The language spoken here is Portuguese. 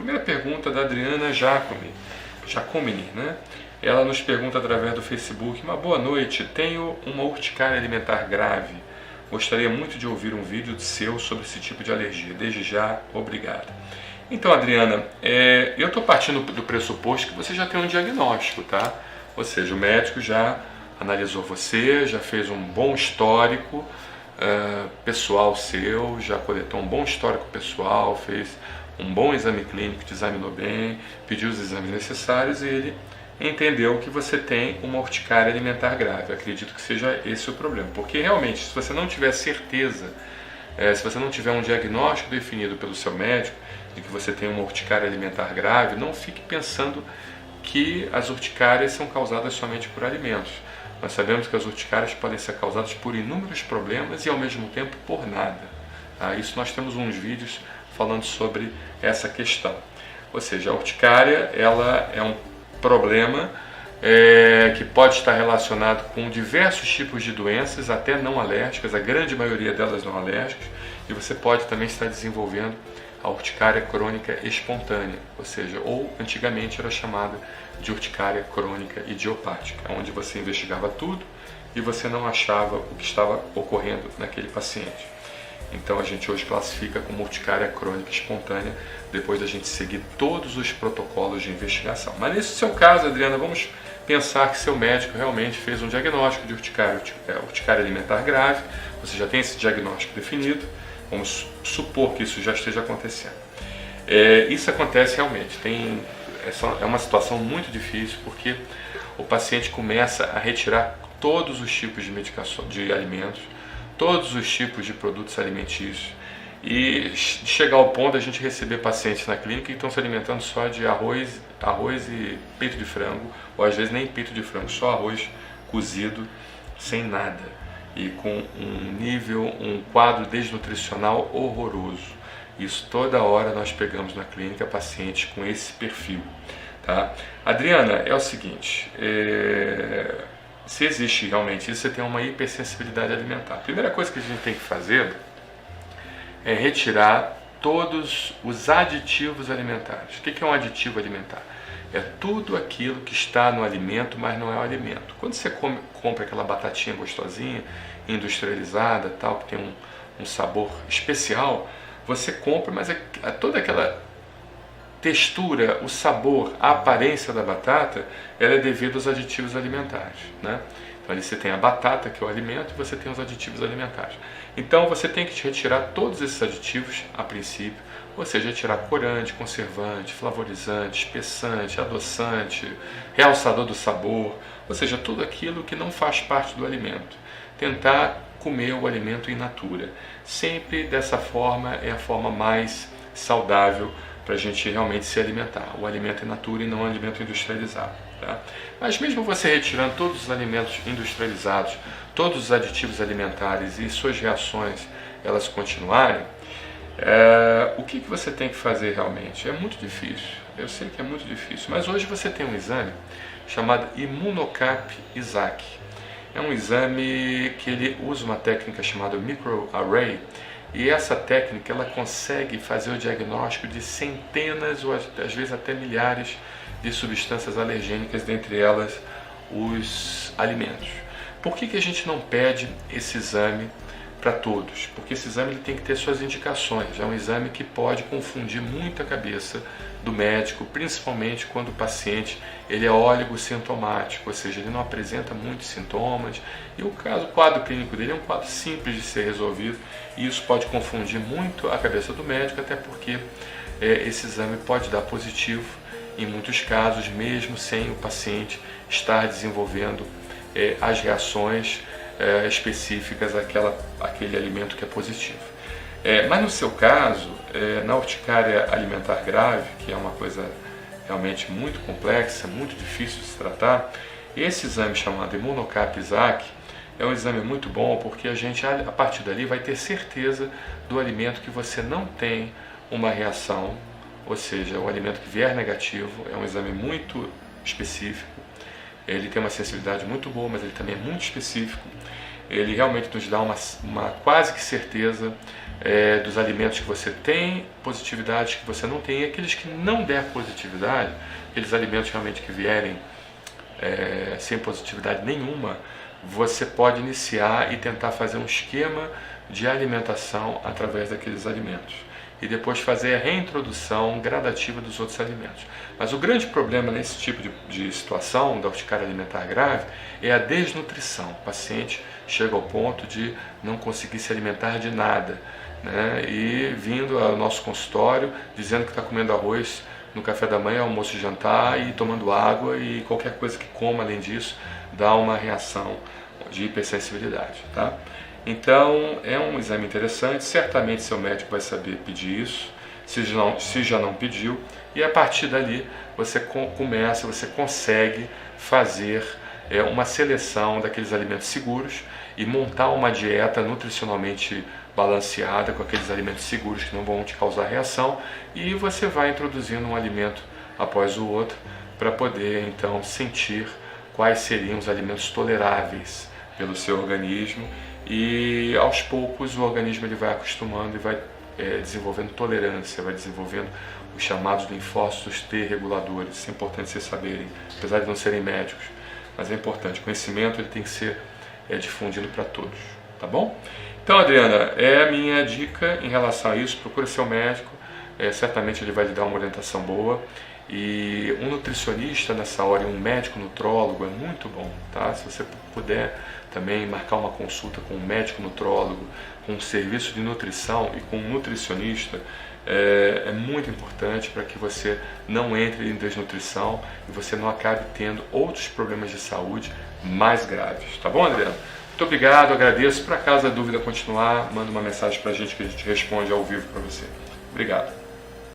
Primeira pergunta da Adriana Giacomini, né? Ela nos pergunta através do Facebook: uma boa noite, tenho uma urticária alimentar grave. Gostaria muito de ouvir um vídeo seu sobre esse tipo de alergia. Desde já, obrigado. Então, Adriana, eu estou partindo do pressuposto que você já tem um diagnóstico, tá? Ou seja, o médico já analisou você, já fez um bom histórico pessoal seu, já coletou um bom histórico pessoal, fez um bom exame clínico, te examinou bem, pediu os exames necessários e ele entendeu que você tem uma urticária alimentar grave. Eu acredito que seja esse o problema, porque realmente, se você não tiver certeza, se você não tiver um diagnóstico definido pelo seu médico de que você tem uma urticária alimentar grave, não fique pensando que as urticárias são causadas somente por alimentos. Nós sabemos que as urticárias podem ser causadas por inúmeros problemas e ao mesmo tempo por nada. Isso nós temos uns vídeos falando sobre essa questão. Ou seja, a urticária ela é um problema que pode estar relacionado com diversos tipos de doenças, até não alérgicas, a grande maioria delas não alérgicas, e você pode também estar desenvolvendo a urticária crônica espontânea, ou seja, ou antigamente era chamada de urticária crônica idiopática, onde você investigava tudo e você não achava o que estava ocorrendo naquele paciente. Então a gente hoje classifica como urticária crônica espontânea, depois da gente seguir todos os protocolos de investigação. Mas nesse seu caso, Adriana, vamos pensar que seu médico realmente fez um diagnóstico de urticária alimentar grave, você já tem esse diagnóstico definido, vamos supor que isso já esteja acontecendo. Isso acontece realmente, é uma situação muito difícil, porque o paciente começa a retirar todos os tipos de medicação, de alimentos, todos os tipos de produtos alimentícios, e chegar ao ponto de a gente receber pacientes na clínica que estão se alimentando só de arroz e peito de frango, ou às vezes nem peito de frango, só arroz cozido, sem nada, e com um quadro desnutricional horroroso. Isso toda hora nós pegamos na clínica pacientes com esse perfil, tá? Adriana, é o seguinte, se existe realmente isso, você tem uma hipersensibilidade alimentar. A primeira coisa que a gente tem que fazer é retirar todos os aditivos alimentares. O que é um aditivo alimentar? É tudo aquilo que está no alimento, mas não é o alimento. Quando você compra aquela batatinha gostosinha, industrializada, tal, que tem um sabor especial, você compra, mas toda aquela textura, o sabor, a aparência da batata, ela é devido aos aditivos alimentares, né? Então ali você tem a batata, que é o alimento, e você tem os aditivos alimentares. Então você tem que retirar todos esses aditivos a princípio, ou seja, retirar corante, conservante, flavorizante, espessante, adoçante, realçador do sabor, ou seja, tudo aquilo que não faz parte do alimento. Tentar comer o alimento in natura. Sempre dessa forma é a forma mais saudável para a gente realmente se alimentar. O alimento in natura e não o alimento industrializado. Tá? Mas mesmo você retirando todos os alimentos industrializados, todos os aditivos alimentares e suas reações elas continuarem, o que você tem que fazer realmente? É muito difícil, eu sei que é muito difícil, mas hoje você tem um exame chamado Immunocap-Isaac. É um exame que ele usa uma técnica chamada microarray, e essa técnica ela consegue fazer o diagnóstico de centenas ou às vezes até milhares de substâncias alergênicas, dentre elas os alimentos. Por que a gente não pede esse exame para todos? Porque esse exame ele tem que ter suas indicações. É um exame que pode confundir muito a cabeça do médico, principalmente quando o paciente ele é oligosintomático, ou seja, ele não apresenta muitos sintomas, e o quadro clínico dele é um quadro simples de ser resolvido, e isso pode confundir muito a cabeça do médico, até porque esse exame pode dar positivo em muitos casos, mesmo sem o paciente estar desenvolvendo as reações específicas àquele alimento que é positivo. Mas no seu caso, na urticária alimentar grave, que é uma coisa realmente muito complexa, muito difícil de se tratar, esse exame chamado Immunocap-Isaac é um exame muito bom, porque a gente, a partir dali, vai ter certeza do alimento que você não tem uma reação, ou seja, o alimento que vier negativo. É um exame muito específico, ele tem uma sensibilidade muito boa, mas ele também é muito específico. ele realmente nos dá uma quase que certeza dos alimentos que você tem positividade, que você não tem, e aqueles que não der positividade, aqueles alimentos realmente que vierem sem positividade nenhuma, você pode iniciar e tentar fazer um esquema de alimentação através daqueles alimentos e depois fazer a reintrodução gradativa dos outros alimentos. Mas o grande problema nesse tipo de situação da urticária alimentar grave é a desnutrição. O paciente chega ao ponto de não conseguir se alimentar de nada, né? E vindo ao nosso consultório dizendo que está comendo arroz no café da manhã, almoço e jantar, e tomando água, e qualquer coisa que coma além disso dá uma reação de hipersensibilidade, tá? Então é um exame interessante, certamente seu médico vai saber pedir isso, se já não pediu, e a partir dali você consegue fazer uma seleção daqueles alimentos seguros e montar uma dieta nutricionalmente balanceada com aqueles alimentos seguros que não vão te causar reação, e você vai introduzindo um alimento após o outro para poder então sentir quais seriam os alimentos toleráveis pelo seu organismo, e aos poucos o organismo ele vai acostumando e vai desenvolvendo tolerância, vai desenvolvendo os chamados linfócitos T reguladores. Isso é importante vocês saberem, apesar de não serem médicos, mas é importante. O conhecimento ele tem que ser difundido para todos, tá bom? Então, Adriana, é a minha dica em relação a isso. Procura seu médico, certamente ele vai lhe dar uma orientação boa. E um nutricionista nessa hora, e um médico nutrólogo é muito bom, tá? Se você puder também marcar uma consulta com um médico nutrólogo, com um serviço de nutrição e com um nutricionista, é muito importante para que você não entre em desnutrição e você não acabe tendo outros problemas de saúde mais graves, tá bom, Adriano? Muito obrigado, agradeço. Para caso a dúvida continuar, manda uma mensagem para a gente que a gente responde ao vivo para você. Obrigado.